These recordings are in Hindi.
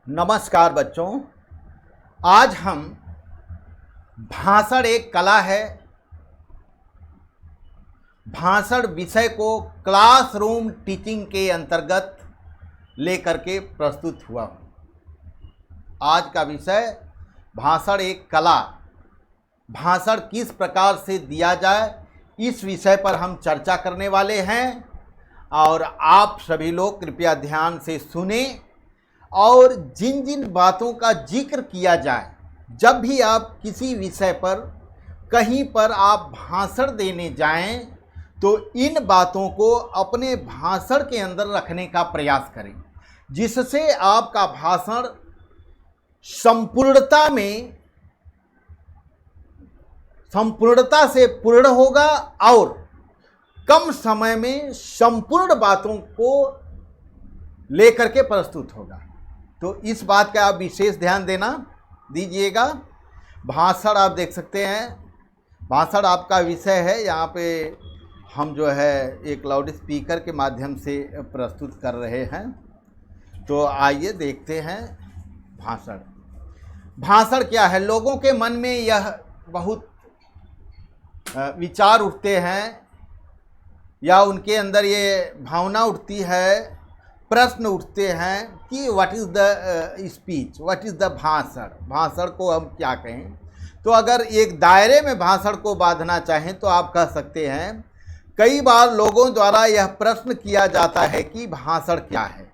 नमस्कार बच्चों, आज हम भाषण एक कला है, भाषण विषय को क्लासरूम टीचिंग के अंतर्गत लेकर के प्रस्तुत हुआ हूँ। आज का विषय भाषण एक कला, भाषण किस प्रकार से दिया जाए, इस विषय पर हम चर्चा करने वाले हैं। और आप सभी लोग कृपया ध्यान से सुने और जिन जिन बातों का जिक्र किया जाए, जब भी आप किसी विषय पर कहीं पर आप भाषण देने जाएं, तो इन बातों को अपने भाषण के अंदर रखने का प्रयास करें, जिससे आपका भाषण संपूर्णता से पूर्ण होगा और कम समय में संपूर्ण बातों को लेकर के प्रस्तुत होगा। तो इस बात का आप विशेष ध्यान देना दीजिएगा। भाषण आप देख सकते हैं, भाषण आपका विषय है। यहाँ पे हम जो है एक लाउड स्पीकर के माध्यम से प्रस्तुत कर रहे हैं। तो आइए देखते हैं भाषण। भाषण क्या है? लोगों के मन में यह बहुत विचार उठते हैं या उनके अंदर ये भावना उठती है, प्रश्न उठते हैं कि what is the speech, what is the भाषण, भाषण को हम क्या कहें। तो अगर एक दायरे में भाषण को बांधना चाहें तो आप कह सकते हैं, कई बार लोगों द्वारा यह प्रश्न किया जाता है कि भाषण क्या है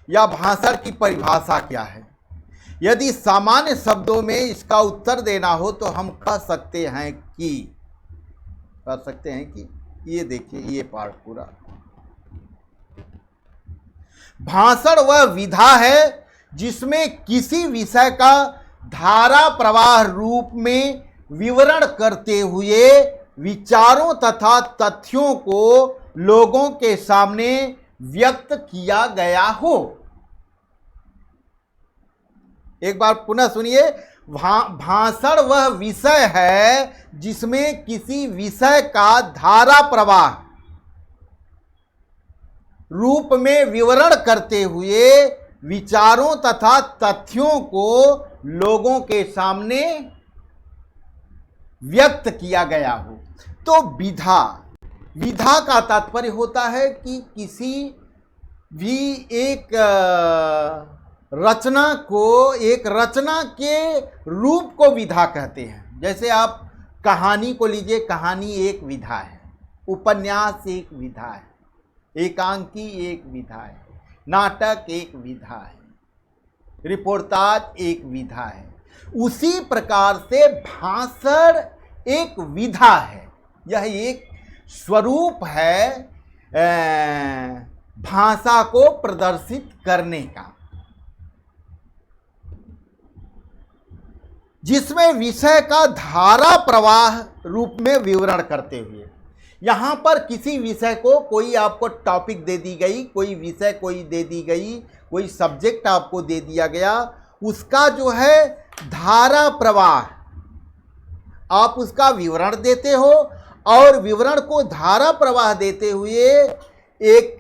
या भाषण की परिभाषा क्या है। यदि सामान्य शब्दों में इसका उत्तर देना हो तो हम कह सकते हैं कि ये देखिए, ये पार्ट पूरा। भाषण वह विधा है जिसमें किसी विषय का धारा प्रवाह रूप में विवरण करते हुए विचारों तथा तथ्यों को लोगों के सामने व्यक्त किया गया हो। एक बार पुनः सुनिए। भाषण वह विषय है जिसमें किसी विषय का धारा प्रवाह रूप में विवरण करते हुए विचारों तथा तथ्यों को लोगों के सामने व्यक्त किया गया हो। तो विधा का तात्पर्य होता है कि किसी भी एक रचना को, एक रचना के रूप को विधा कहते हैं। जैसे आप कहानी को लीजिए, कहानी एक विधा है, उपन्यास एक विधा है, एकांकी एक विधा है, नाटक एक विधा है, रिपोर्टाज एक विधा है। उसी प्रकार से भाषण एक विधा है, यह एक स्वरूप है भाषा को प्रदर्शित करने का, जिसमें विषय का धारा प्रवाह रूप में विवरण करते हुए। यहाँ पर किसी विषय को कोई आपको टॉपिक दे दी गई, कोई विषय कोई दे दी गई, कोई सब्जेक्ट आपको दे दिया गया, उसका जो है धारा प्रवाह आप उसका विवरण देते हो और विवरण को धारा प्रवाह देते हुए एक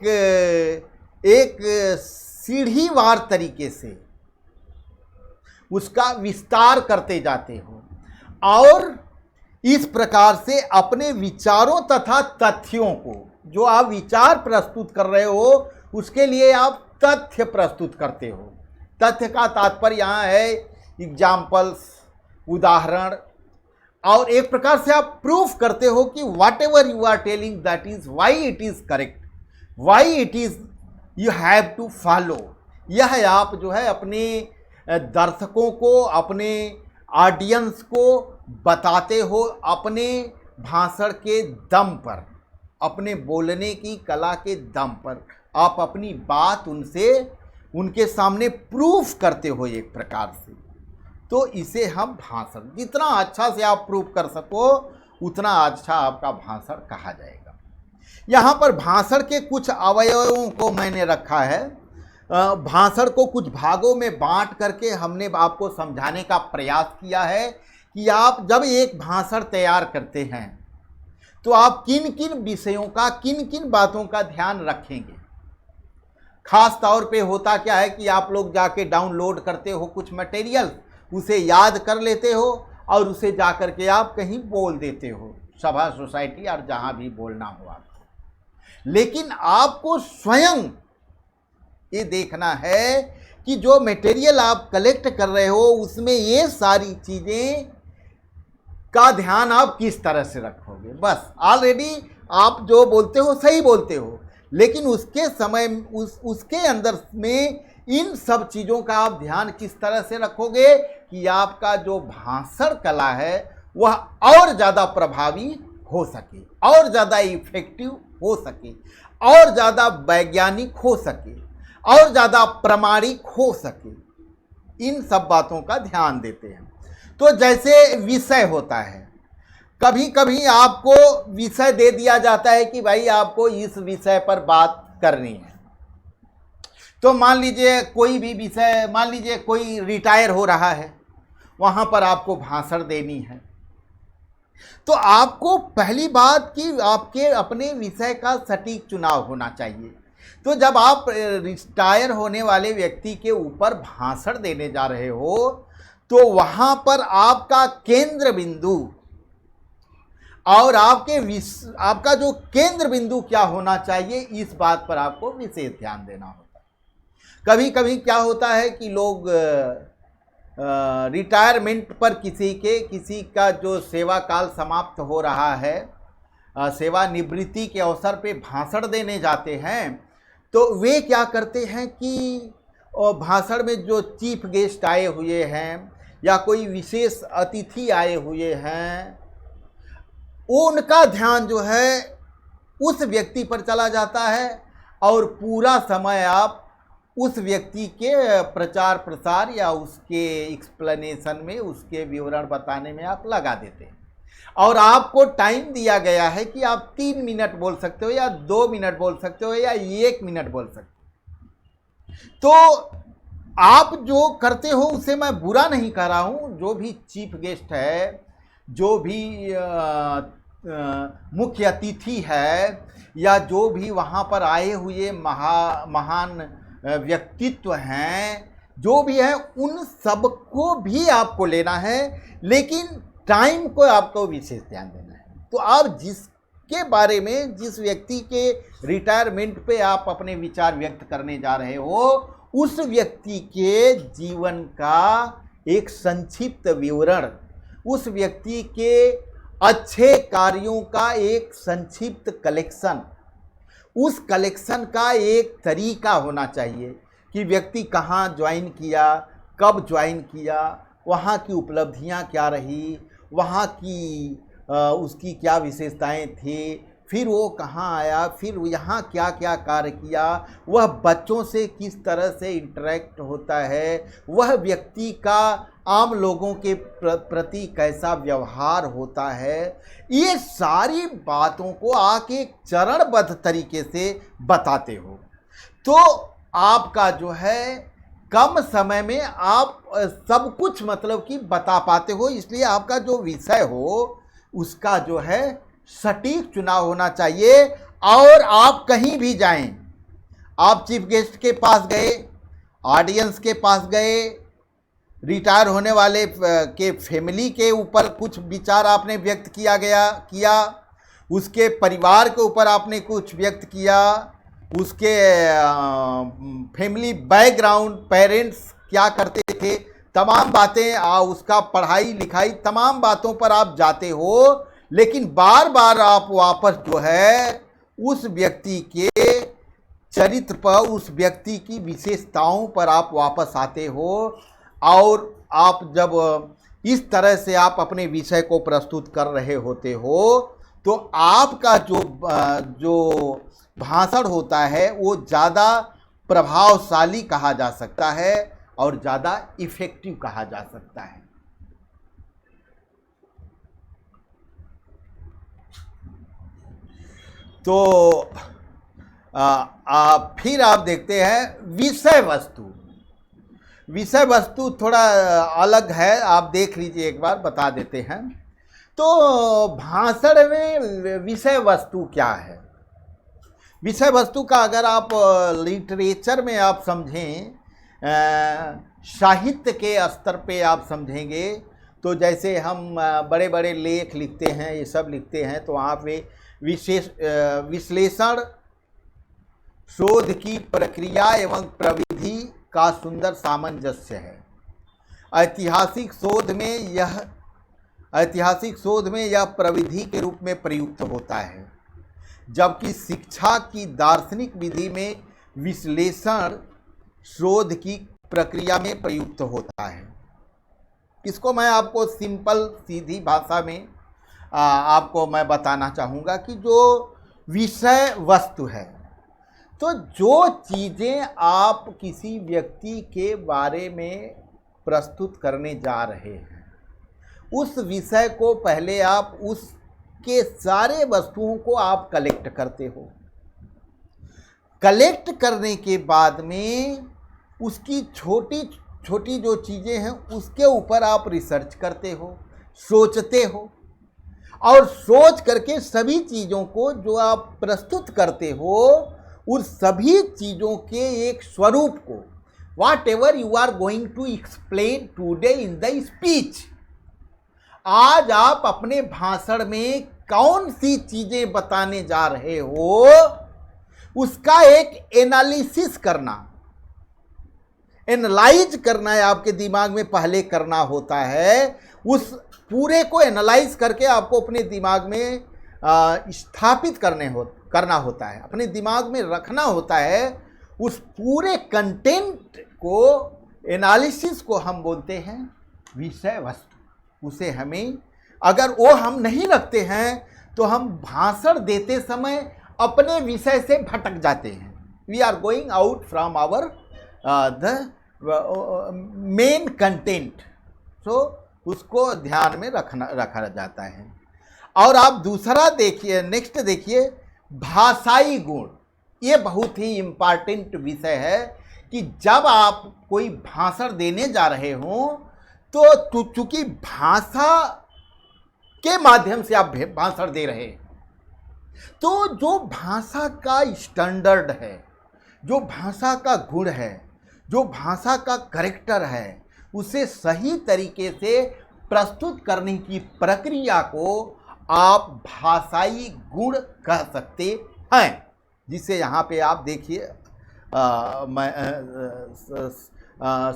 सीढ़ीवार तरीके से उसका विस्तार करते जाते हो और इस प्रकार से अपने विचारों तथा तथ्यों को, जो आप विचार प्रस्तुत कर रहे हो, उसके लिए आप तथ्य प्रस्तुत करते हो। तथ्य का तात्पर्य यहाँ है एग्जाम्पल्स, उदाहरण, और एक प्रकार से आप प्रूफ करते हो कि whatever you are telling that is why it is correct, why it is you have to follow. यह आप जो है अपने दर्शकों को, अपने ऑडियंस को बताते हो अपने भाषण के दम पर, अपने बोलने की कला के दम पर आप अपनी बात उनके सामने प्रूफ करते हो एक प्रकार से। तो इसे हम भाषण, जितना अच्छा से आप प्रूफ कर सको उतना अच्छा आपका भाषण कहा जाएगा। यहाँ पर भाषण के कुछ अवयवों को मैंने रखा है। भाषण को कुछ भागों में बांट करके हमने आपको समझाने का प्रयास किया है कि आप जब एक भाषण तैयार करते हैं तो आप किन किन विषयों का, किन किन बातों का ध्यान रखेंगे। खास तौर पे होता क्या है कि आप लोग जाके डाउनलोड करते हो कुछ मटेरियल, उसे याद कर लेते हो और उसे जा कर के आप कहीं बोल देते हो, सभा सोसाइटी और जहाँ भी बोलना हो आपको। लेकिन आपको स्वयं ये देखना है कि जो मटेरियल आप कलेक्ट कर रहे हो उसमें ये सारी चीज़ें का ध्यान आप किस तरह से रखोगे। बस ऑलरेडी आप जो बोलते हो सही बोलते हो, लेकिन उसके समय उसके अंदर में इन सब चीज़ों का आप ध्यान किस तरह से रखोगे कि आपका जो भाषण कला है वह और ज़्यादा प्रभावी हो सके, और ज़्यादा इफेक्टिव हो सके, और ज़्यादा वैज्ञानिक हो सके, और ज़्यादा प्रामाणिक हो सके। इन सब बातों का ध्यान देते हैं। तो जैसे विषय होता है, कभी कभी आपको विषय दे दिया जाता है कि भाई आपको इस विषय पर बात करनी है। तो मान लीजिए कोई भी विषय, मान लीजिए कोई रिटायर हो रहा है, वहाँ पर आपको भाषण देनी है। तो आपको पहली बात कि आपके अपने विषय का सटीक चुनाव होना चाहिए। तो जब आप रिटायर होने वाले व्यक्ति के ऊपर भाषण देने जा रहे हो तो वहाँ पर आपका केंद्र बिंदु और आपका जो केंद्र बिंदु क्या होना चाहिए, इस बात पर आपको विशेष ध्यान देना होता है। कभी कभी क्या होता है कि लोग रिटायरमेंट पर किसी का जो सेवा काल समाप्त हो रहा है, सेवानिवृत्ति के अवसर पे भाषण देने जाते हैं, तो वे क्या करते हैं कि भाषण में जो चीफ गेस्ट आए हुए हैं या कोई विशेष अतिथि आए हुए हैं, उनका ध्यान जो है उस व्यक्ति पर चला जाता है और पूरा समय आप उस व्यक्ति के प्रचार प्रसार या उसके एक्सप्लेनेशन में, उसके विवरण बताने में आप लगा देते हैं। और आपको टाइम दिया गया है कि आप 3 मिनट बोल सकते हो या 2 मिनट बोल सकते हो या 1 मिनट बोल सकते हो। तो आप जो करते हो उसे मैं बुरा नहीं कर रहा हूँ। जो भी चीफ गेस्ट है, जो भी मुख्य अतिथि है, या जो भी वहाँ पर आए हुए महान व्यक्तित्व हैं, जो भी है, उन सबको भी आपको लेना है, लेकिन टाइम को आपको विशेष ध्यान देना है। तो आप जिसके बारे में, जिस व्यक्ति के रिटायरमेंट पे आप अपने विचार व्यक्त करने जा रहे हो, उस व्यक्ति के जीवन का एक संक्षिप्त विवरण, उस व्यक्ति के अच्छे कार्यों का एक संक्षिप्त कलेक्शन, उस कलेक्शन का एक तरीका होना चाहिए कि व्यक्ति कहाँ ज्वाइन किया, कब ज्वाइन किया, वहाँ की उपलब्धियाँ क्या रही, वहाँ की उसकी क्या विशेषताएं थी, फिर वो कहाँ आया, फिर यहाँ क्या क्या कार्य किया, वह बच्चों से किस तरह से इंटरेक्ट होता है, वह व्यक्ति का आम लोगों के प्रति कैसा व्यवहार होता है। ये सारी बातों को आप एक चरणबद्ध तरीके से बताते हो, तो आपका जो है कम समय में आप सब कुछ मतलब कि बता पाते हो। इसलिए आपका जो विषय हो उसका जो है सटीक चुनाव होना चाहिए। और आप कहीं भी जाएं, आप चीफ गेस्ट के पास गए, ऑडियंस के पास गए, रिटायर होने वाले के फैमिली के ऊपर कुछ विचार आपने व्यक्त किया, उसके परिवार के ऊपर आपने कुछ व्यक्त किया, उसके फैमिली बैकग्राउंड, पेरेंट्स क्या करते थे, तमाम बातें, उसका पढ़ाई लिखाई, तमाम बातों पर आप जाते हो, लेकिन बार बार आप वापस जो है उस व्यक्ति के चरित्र पर, उस व्यक्ति की विशेषताओं पर आप वापस आते हो। और आप जब इस तरह से आप अपने विषय को प्रस्तुत कर रहे होते हो तो आपका जो भाषण होता है वो ज़्यादा प्रभावशाली कहा जा सकता है और ज़्यादा इफ़ेक्टिव कहा जा सकता है। तो फिर आप देखते हैं विषय वस्तु थोड़ा अलग है, आप देख लीजिए एक बार, बता देते हैं। तो भाषण में विषय वस्तु क्या है? विषय वस्तु का अगर आप लिटरेचर में आप समझें, साहित्य के स्तर पे आप समझेंगे, तो जैसे हम बड़े बड़े लेख लिखते हैं, ये सब लिखते हैं, तो वहाँ पे विश्लेषण, शोध की प्रक्रिया एवं प्रविधि का सुंदर सामंजस्य है। ऐतिहासिक शोध में यह प्रविधि के रूप में प्रयुक्त होता है, जबकि शिक्षा की दार्शनिक विधि में विश्लेषण शोध की प्रक्रिया में प्रयुक्त होता है। इसको मैं आपको सिंपल सीधी भाषा में आपको मैं बताना चाहूँगा कि जो विषय वस्तु है, तो जो चीज़ें आप किसी व्यक्ति के बारे में प्रस्तुत करने जा रहे हैं, उस विषय को पहले आप उसके सारे वस्तुओं को आप कलेक्ट करते हो। कलेक्ट करने के बाद में उसकी छोटी छोटी जो चीज़ें हैं उसके ऊपर आप रिसर्च करते हो, सोचते हो, और सोच करके सभी चीज़ों को जो आप प्रस्तुत करते हो, उस सभी चीज़ों के एक स्वरूप को, whatever you are going to explain today in the speech, आज आप अपने भाषण में कौन सी चीज़ें बताने जा रहे हो, उसका एक एनालिसिस करना, एनालाइज करना है, आपके दिमाग में पहले करना होता है। उस पूरे को एनालाइज करके आपको अपने दिमाग में स्थापित करना होता है, अपने दिमाग में रखना होता है। उस पूरे कंटेंट को, एनालिसिस को हम बोलते हैं विषय वस्तु। उसे हमें, अगर वो हम नहीं रखते हैं तो हम भाषण देते समय अपने विषय से भटक जाते हैं। We are going out from our the main content. So उसको ध्यान में रखा जाता है। और आप दूसरा देखिए, नेक्स्ट देखिए, भाषाई गुण। ये बहुत ही इम्पॉर्टेंट विषय है कि जब आप कोई भाषण देने जा रहे हो तो चूंकि भाषा के माध्यम से आप भाषण दे रहे हैं, तो जो भाषा का स्टैंडर्ड है, जो भाषा का गुण है, जो भाषा का कैरेक्टर है, उसे सही तरीके से प्रस्तुत करने की प्रक्रिया को आप भाषाई गुण कह सकते हैं। जिसे यहाँ पे आप देखिए, मैं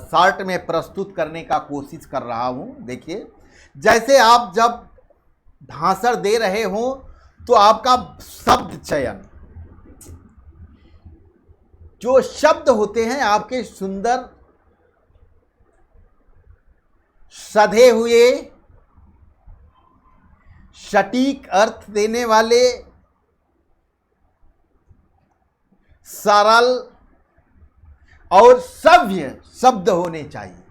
शॉर्ट में प्रस्तुत करने का कोशिश कर रहा हूँ। देखिए, जैसे आप जब भाषण दे रहे हो तो आपका शब्द चयन, जो शब्द होते हैं आपके सुंदर सधे हुए, सटीक अर्थ देने वाले, सरल और सभ्य शब्द होने चाहिए।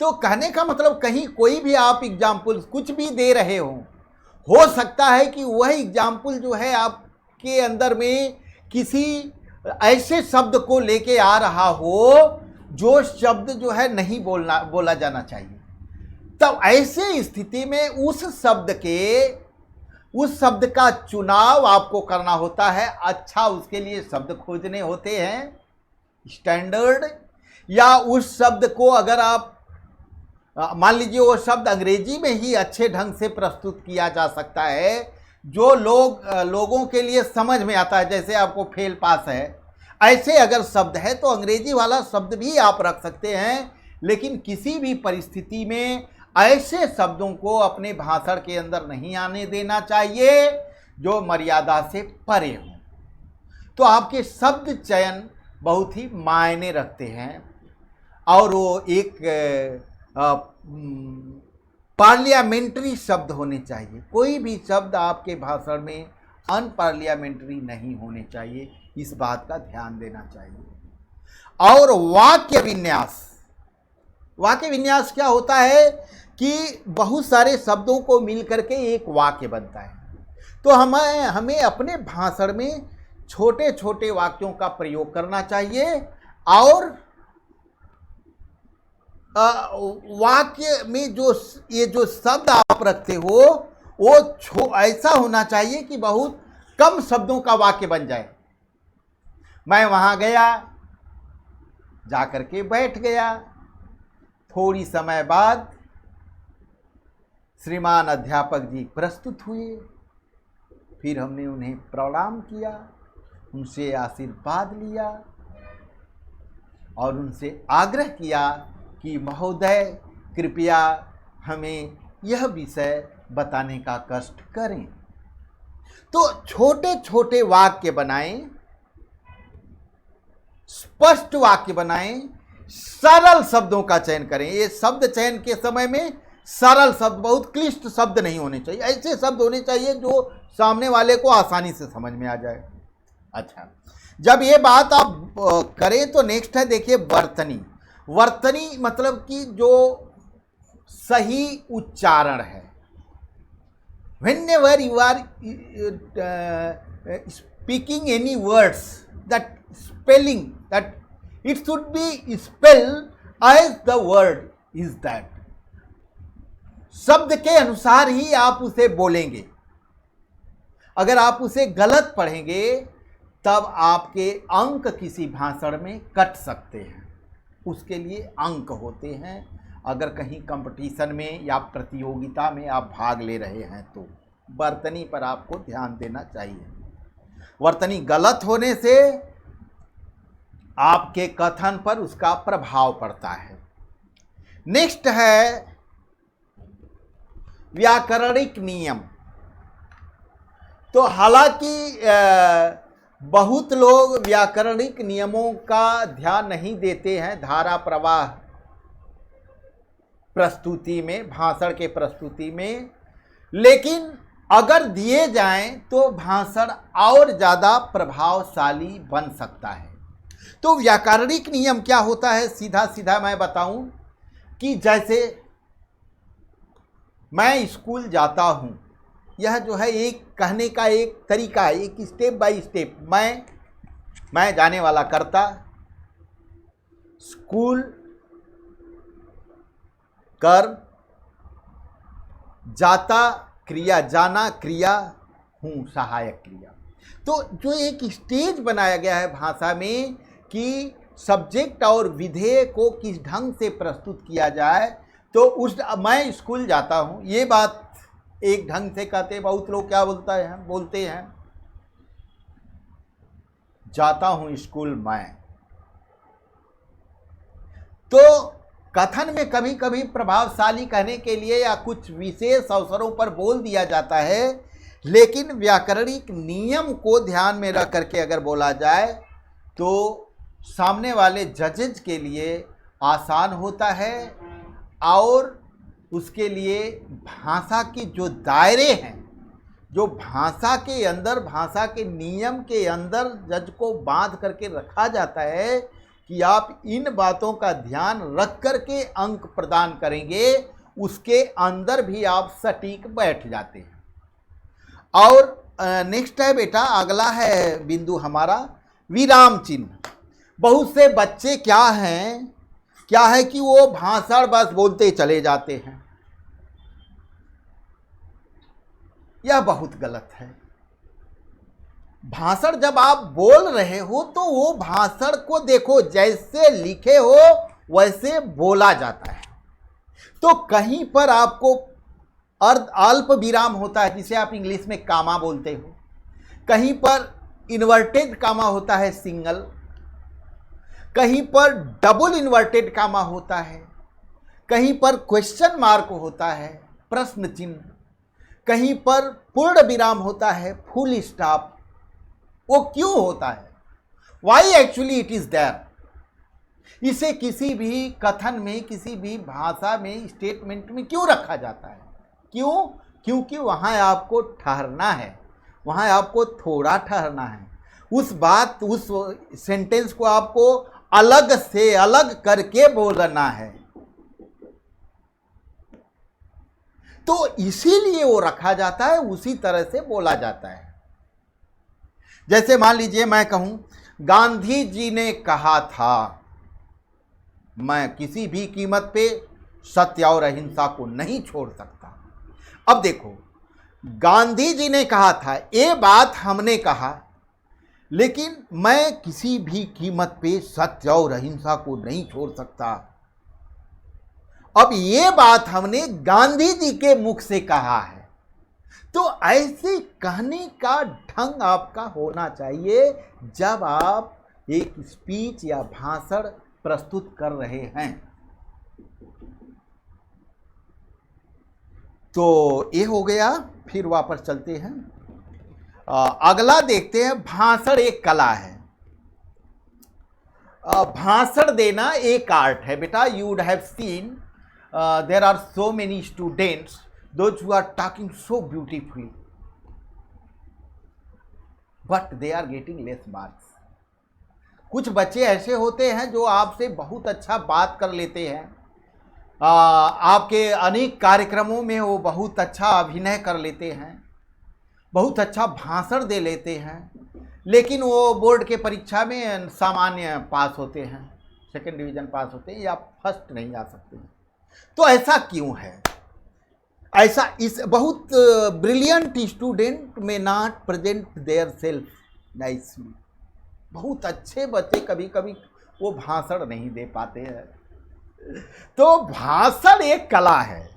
तो कहने का मतलब, कहीं कोई भी आप एग्जाम्पल कुछ भी दे रहे हो सकता है कि वह एग्जाम्पल जो है आपके अंदर में किसी ऐसे शब्द को लेके आ रहा हो जो शब्द जो है नहीं बोला जाना चाहिए। तब ऐसे स्थिति में उस शब्द का चुनाव आपको करना होता है। अच्छा, उसके लिए शब्द खोजने होते हैं स्टैंडर्ड, या उस शब्द को अगर आप मान लीजिए वो शब्द अंग्रेजी में ही अच्छे ढंग से प्रस्तुत किया जा सकता है, जो लोगों के लिए समझ में आता है। जैसे आपको फेल पास है, ऐसे अगर शब्द है तो अंग्रेजी वाला शब्द भी आप रख सकते हैं। लेकिन किसी भी परिस्थिति में ऐसे शब्दों को अपने भाषण के अंदर नहीं आने देना चाहिए जो मर्यादा से परे हों। तो आपके शब्द चयन बहुत ही मायने रखते हैं, और वो एक पार्लियामेंट्री शब्द होने चाहिए। कोई भी शब्द आपके भाषण में अनपार्लियामेंट्री नहीं होने चाहिए, इस बात का ध्यान देना चाहिए। और वाक्य विन्यास क्या होता है कि बहुत सारे शब्दों को मिलकर के एक वाक्य बनता है। तो हमें अपने भाषण में छोटे छोटे वाक्यों का प्रयोग करना चाहिए, और वाक्य में ये जो शब्द आप रखते हो वो ऐसा होना चाहिए कि बहुत कम शब्दों का वाक्य बन जाए। मैं वहां गया, जाकर के बैठ गया, थोड़ी समय बाद श्रीमान अध्यापक जी प्रस्तुत हुए, फिर हमने उन्हें प्रणाम किया, उनसे आशीर्वाद लिया और उनसे आग्रह किया कि महोदय कृपया हमें यह विषय बताने का कष्ट करें। तो छोटे छोटे वाक्य बनाएं, स्पष्ट वाक्य बनाएं, सरल शब्दों का चयन करें। ये शब्द चयन के समय में सरल शब्द, बहुत क्लिष्ट शब्द नहीं होने चाहिए, ऐसे शब्द होने चाहिए जो सामने वाले को आसानी से समझ में आ जाए। अच्छा, जब ये बात आप करें तो नेक्स्ट है, देखिए वर्तनी। वर्तनी मतलब कि जो सही उच्चारण है। Whenever you are speaking any words, that spelling, that it should be spelled as the word is that. शब्द के अनुसार ही आप उसे बोलेंगे। अगर आप उसे गलत पढ़ेंगे तब आपके अंक किसी भाषण में कट सकते हैं, उसके लिए अंक होते हैं। अगर कहीं कंपटीशन में या प्रतियोगिता में आप भाग ले रहे हैं तो वर्तनी पर आपको ध्यान देना चाहिए। वर्तनी गलत होने से आपके कथन पर उसका प्रभाव पड़ता है। नेक्स्ट है व्याकरणिक नियम। तो हालांकि बहुत लोग व्याकरणिक नियमों का ध्यान नहीं देते हैं धारा प्रवाह प्रस्तुति में, भाषण के प्रस्तुति में, लेकिन अगर दिए जाएं तो भाषण और ज़्यादा प्रभावशाली बन सकता है। तो व्याकरणिक नियम क्या होता है, सीधा सीधा मैं बताऊं कि जैसे मैं स्कूल जाता हूं, यह जो है एक कहने का एक तरीका है, एक स्टेप बाय स्टेप। मैं जाने वाला करता, स्कूल कर, जाता क्रिया, जाना क्रिया, हूँ सहायक क्रिया। तो जो एक स्टेज बनाया गया है भाषा में कि सब्जेक्ट और विधेय को किस ढंग से प्रस्तुत किया जाए, तो उस मैं स्कूल जाता हूँ, ये बात एक ढंग से कहते हैं। बहुत लोग क्या बोलते हैं जाता हूँ स्कूल मैं। तो कथन में कभी कभी प्रभावशाली कहने के लिए या कुछ विशेष अवसरों पर बोल दिया जाता है, लेकिन व्याकरणिक नियम को ध्यान में रख करके अगर बोला जाए तो सामने वाले जजेज के लिए आसान होता है और उसके लिए भाषा के जो दायरे हैं, जो भाषा के अंदर, भाषा के नियम के अंदर जज को बांध करके रखा जाता है कि आप इन बातों का ध्यान रख करके अंक प्रदान करेंगे, उसके अंदर भी आप सटीक बैठ जाते हैं। और नेक्स्ट है बेटा, अगला है बिंदु हमारा विराम चिन्ह। बहुत से बच्चे क्या है कि वो भाषण बस बोलते चले जाते हैं, यह बहुत गलत है। भाषण जब आप बोल रहे हो तो वो भाषण को देखो, जैसे लिखे हो वैसे बोला जाता है। तो कहीं पर आपको अल्प विराम होता है, जिसे आप इंग्लिश में कामा बोलते हो, कहीं पर इन्वर्टेड कामा होता है सिंगल, कहीं पर डबल इन्वर्टेड कामा होता है, कहीं पर क्वेश्चन मार्क होता है, प्रश्न चिन्ह, कहीं पर पूर्ण विराम होता है, फुल स्टॉप। वो क्यों होता है? Why actually it is there. इसे किसी भी कथन में, किसी भी भाषा में, स्टेटमेंट में क्यों रखा जाता है? क्यों? क्योंकि वहाँ आपको ठहरना है, वहाँ आपको थोड़ा ठहरना है, उस सेंटेंस को आपको अलग से अलग करके बोलना है। तो इसीलिए वो रखा जाता है, उसी तरह से बोला जाता है। जैसे मान लीजिए मैं कहूं, गांधी जी ने कहा था, मैं किसी भी कीमत पे सत्य और अहिंसा को नहीं छोड़ सकता। अब देखो, गांधी जी ने कहा था, ये बात हमने कहा, लेकिन मैं किसी भी कीमत पे सत्य और अहिंसा को नहीं छोड़ सकता। अब ये बात हमने गांधी जी के मुख से कहा है, तो ऐसे कहने का ढंग आपका होना चाहिए जब आप एक स्पीच या भाषण प्रस्तुत कर रहे हैं। तो ये हो गया, फिर वापस चलते हैं। अगला देखते हैं, भाषण एक कला है। भाषण देना एक आर्ट है बेटा। You would have seen there are so many students those who are talking so beautifully, but they are getting less marks. कुछ बच्चे ऐसे होते हैं जो आपसे बहुत अच्छा बात कर लेते हैं, आपके अनेक कार्यक्रमों में वो बहुत अच्छा अभिनय कर लेते हैं, बहुत अच्छा भाषण दे लेते हैं, लेकिन वो बोर्ड के परीक्षा में सामान्य पास होते हैं, सेकंड डिवीजन पास होते हैं या फर्स्ट नहीं आ सकते हैं। तो ऐसा क्यों है? ऐसा इस बहुत ब्रिलियंट स्टूडेंट में not present their self nicely. बहुत अच्छे बच्चे कभी कभी वो भाषण नहीं दे पाते हैं। तो भाषण एक कला है,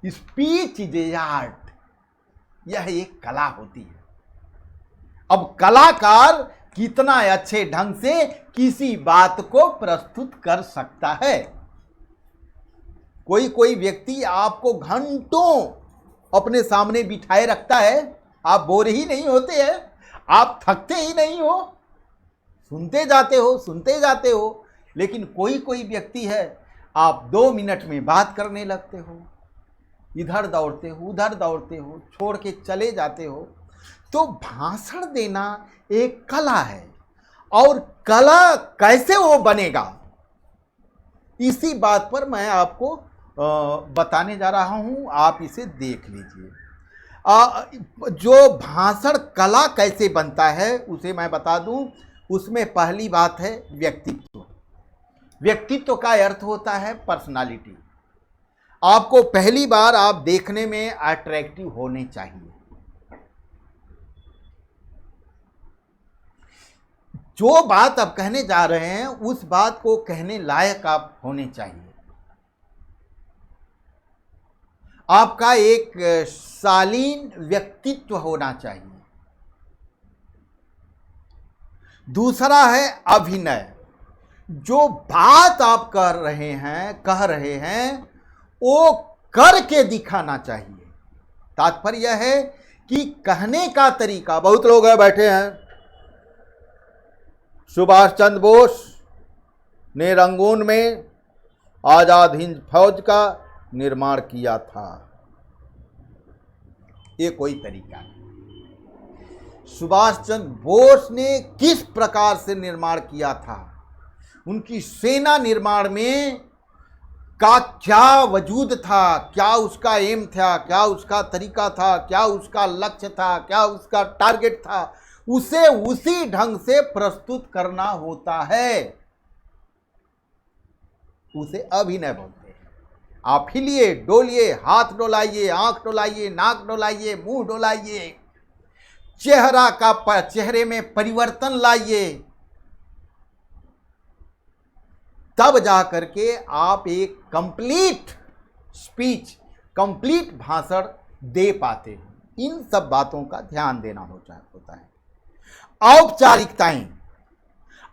स्पीच इज आर्ट, यह एक कला होती है। अब कलाकार कितना अच्छे ढंग से किसी बात को प्रस्तुत कर सकता है। कोई कोई व्यक्ति आपको घंटों अपने सामने बिठाए रखता है, आप बोर ही नहीं होते हैं, आप थकते ही नहीं हो, सुनते जाते हो। लेकिन कोई कोई व्यक्ति है, आप 2 मिनट में बात करने लगते हो, इधर दौड़ते हो उधर दौड़ते हो, छोड़ के चले जाते हो। तो भाषण देना एक कला है, और कला कैसे वो बनेगा, इसी बात पर मैं आपको बताने जा रहा हूं। आप इसे देख लीजिए। जो भाषण कला कैसे बनता है उसे मैं बता दूं। उसमें पहली बात है व्यक्तित्व। व्यक्तित्व का अर्थ होता है पर्सनालिटी। आपको पहली बार आप देखने में अट्रैक्टिव होने चाहिए। जो बात आप कहने जा रहे हैं उस बात को कहने लायक आप होने चाहिए। आपका एक शालीन व्यक्तित्व होना चाहिए। दूसरा है अभिनय। जो बात आप कह रहे हैं वो करके दिखाना चाहिए। तात्पर्य यह है कि कहने का तरीका, बहुत लोग हैं बैठे हैं, सुभाष चंद्र बोस ने रंगून में आजाद हिंद फौज का निर्माण किया था, ये कोई तरीका नहीं। सुभाष चंद्र बोस ने किस प्रकार से निर्माण किया था, उनकी सेना निर्माण में का क्या वजूद था, क्या उसका एम था, क्या उसका तरीका था, क्या उसका लक्ष्य था, क्या उसका टारगेट था, उसे उसी ढंग से प्रस्तुत करना होता है। उसे अभिनय बोलते हैं। आप हिलिए डोलिए, हाथ डोलाइए, आंख डोलाइए, नाक डोलाइए, मुंह डोलाइए, चेहरे में परिवर्तन लाइए, तब जा करके आप एक कंप्लीट स्पीच, कंप्लीट भाषण दे पाते हैं। इन सब बातों का ध्यान देना होता है।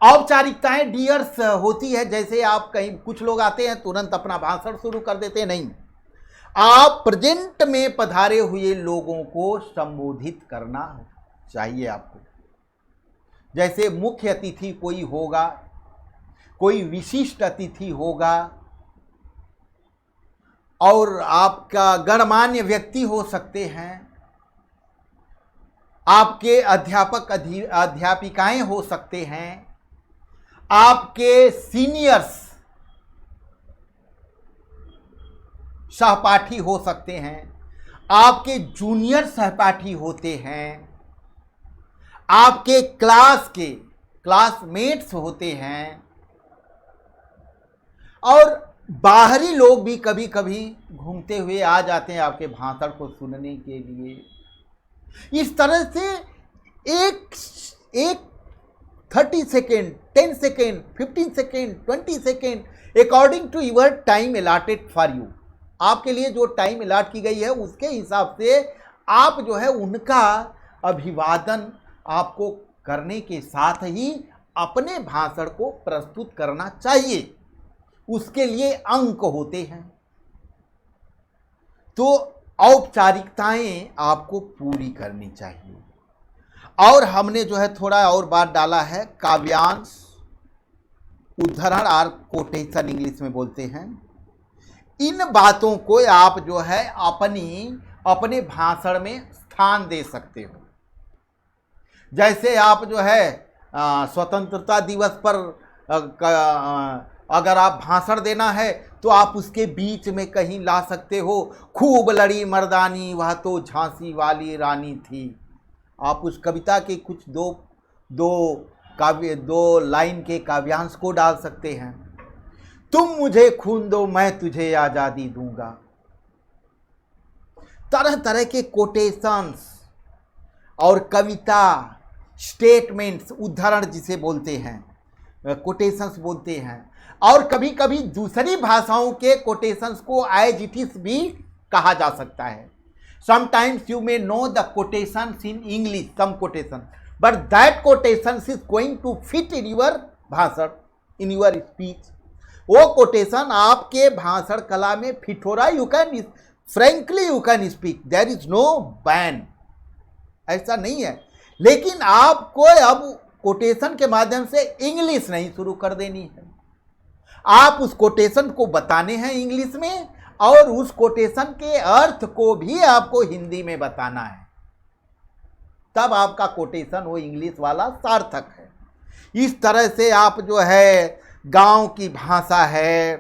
औपचारिकताएं डियर्स होती है। जैसे आप कहीं, कुछ लोग आते हैं तुरंत अपना भाषण शुरू कर देते हैं, नहीं, आप प्रेजेंट में पधारे हुए लोगों को संबोधित करना चाहिए आपको। जैसे मुख्य अतिथि कोई होगा, कोई विशिष्ट अतिथि होगा, और आपका गणमान्य व्यक्ति हो सकते हैं, आपके अध्यापक अध्यापिकाएं हो सकते हैं, आपके सीनियर्स सहपाठी हो सकते हैं, आपके जूनियर सहपाठी होते हैं, आपके क्लास के क्लासमेट्स होते हैं, और बाहरी लोग भी कभी कभी घूमते हुए आ जाते हैं आपके भाषण को सुनने के लिए। इस तरह से एक एक 30 second, 10 second, 15 second, 20 second according to your time allotted for you, आपके लिए जो टाइम अलॉट की गई है उसके हिसाब से आप जो है उनका अभिवादन आपको करने के साथ ही अपने भाषण को प्रस्तुत करना चाहिए। उसके लिए अंक होते हैं, तो औपचारिकताएं आपको पूरी करनी चाहिए। और हमने जो है थोड़ा और बात डाला है काव्यांश, उद्धरण और कोटेशन इंग्लिश में बोलते हैं। इन बातों को आप जो है अपने भाषण में स्थान दे सकते हो। जैसे आप जो है स्वतंत्रता दिवस पर अगर आप भाषण देना है तो आप उसके बीच में कहीं ला सकते हो, खूब लड़ी मर्दानी वह तो झांसी वाली रानी थी। आप उस कविता के कुछ दो लाइन के काव्यांश को डाल सकते हैं। तुम मुझे खून दो मैं तुझे आज़ादी दूंगा। तरह तरह के कोटेशंस और कविता, स्टेटमेंट्स, उद्धरण जिसे बोलते हैं, कोटेशंस बोलते हैं। और कभी कभी दूसरी भाषाओं के कोटेशंस को एज इट इज भी कहा जा सकता है। Sometimes you may know the quotations in English, some quotation, but that quotations is going to fit in your भाषण, इन योर स्पीच। वो कोटेशन आपके भाषण कला में फिट हो रहा है। You can frankly you can speak, there is no ban, ऐसा नहीं है। लेकिन आपको अब कोटेशन के माध्यम से इंग्लिश नहीं शुरू कर देनी है। आप उस कोटेशन को बताने हैं इंग्लिश में और उस कोटेशन के अर्थ को भी आपको हिंदी में बताना है, तब आपका कोटेशन वो इंग्लिश वाला सार्थक है। इस तरह से आप जो है गांव की भाषा है,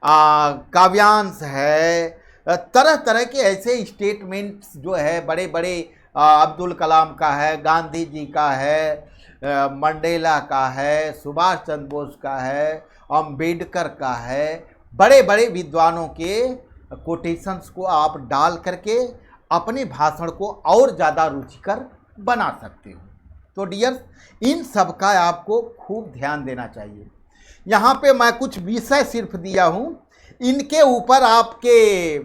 काव्यांश है, तरह तरह के ऐसे स्टेटमेंट्स जो है बड़े बड़े अब्दुल कलाम का है, गांधी जी का है, मंडेला का है, सुभाष चंद्र बोस का है, अंबेडकर का है, बड़े बड़े विद्वानों के कोटेशंस को आप डाल करके अपने भाषण को और ज़्यादा रुचिकर बना सकते हो। तो डियर्स, इन सब का आपको खूब ध्यान देना चाहिए। यहाँ पे मैं कुछ विषय सिर्फ दिया हूँ, इनके ऊपर आपके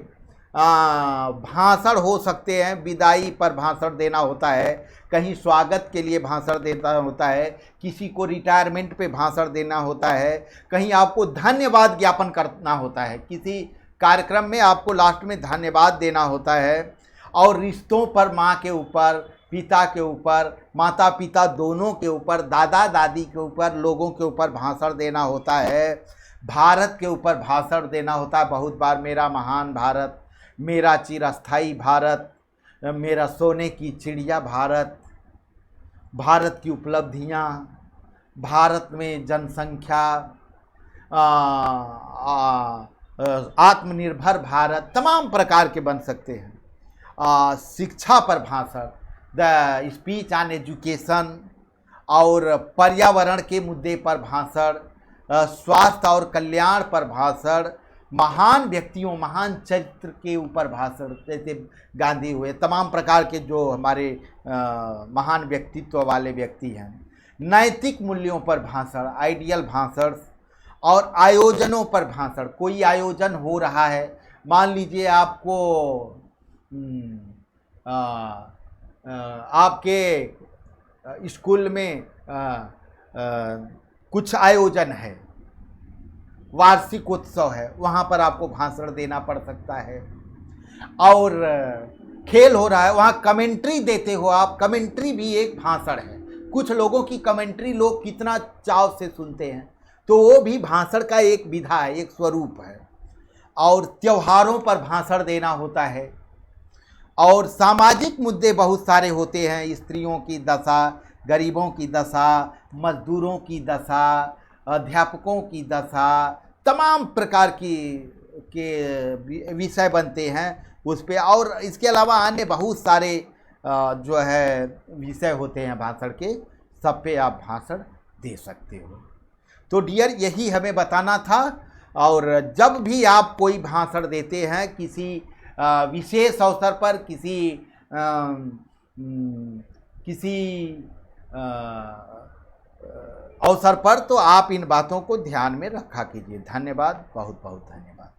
भाषण हो सकते हैं। विदाई पर भाषण देना होता है, कहीं स्वागत के लिए भाषण देना होता है, किसी को रिटायरमेंट पे भाषण देना होता है, कहीं आपको धन्यवाद ज्ञापन करना होता है, किसी कार्यक्रम में आपको लास्ट में धन्यवाद देना होता है। और रिश्तों पर, माँ के ऊपर, पिता के ऊपर, माता पिता दोनों के ऊपर, दादा दादी के ऊपर, लोगों के ऊपर भाषण देना होता है। भारत के ऊपर भाषण देना होता है बहुत बार, मेरा महान भारत, मेरा चिरस्थायी भारत, मेरा सोने की चिड़िया भारत, भारत की उपलब्धियाँ, भारत में जनसंख्या, आत्मनिर्भर भारत, तमाम प्रकार के बन सकते हैं। शिक्षा पर भाषण, द स्पीच ऑन एजुकेशन, और पर्यावरण के मुद्दे पर भाषण, स्वास्थ्य और कल्याण पर भाषण, महान व्यक्तियों, महान चरित्र के ऊपर भाषण, जैसे गांधी हुए, तमाम प्रकार के जो हमारे महान व्यक्तित्व वाले व्यक्ति हैं। नैतिक मूल्यों पर भाषण, आइडियल भाषण, और आयोजनों पर भाषण। कोई आयोजन हो रहा है, मान लीजिए आपको आपके स्कूल में कुछ आयोजन है, वार्षिक उत्सव है, वहाँ पर आपको भाषण देना पड़ सकता है। और खेल हो रहा है, वहाँ कमेंट्री देते हो आप, कमेंट्री भी एक भाषण है। कुछ लोगों की कमेंट्री लोग कितना चाव से सुनते हैं, तो वो भी भाषण का एक विधा है, एक स्वरूप है। और त्योहारों पर भाषण देना होता है। और सामाजिक मुद्दे बहुत सारे होते हैं, स्त्रियों की दशा, गरीबों की दशा, मजदूरों की दशा, अध्यापकों की दशा, तमाम प्रकार के विषय बनते हैं उस पर। और इसके अलावा अन्य बहुत सारे जो है विषय होते हैं भाषण के, सब पे आप भाषण दे सकते हो। तो डियर, यही हमें बताना था और जब भी आप कोई भाषण देते हैं किसी विशेष अवसर पर, किसी अवसर पर, तो आप इन बातों को ध्यान में रखा कीजिए। धन्यवाद, बहुत बहुत धन्यवाद।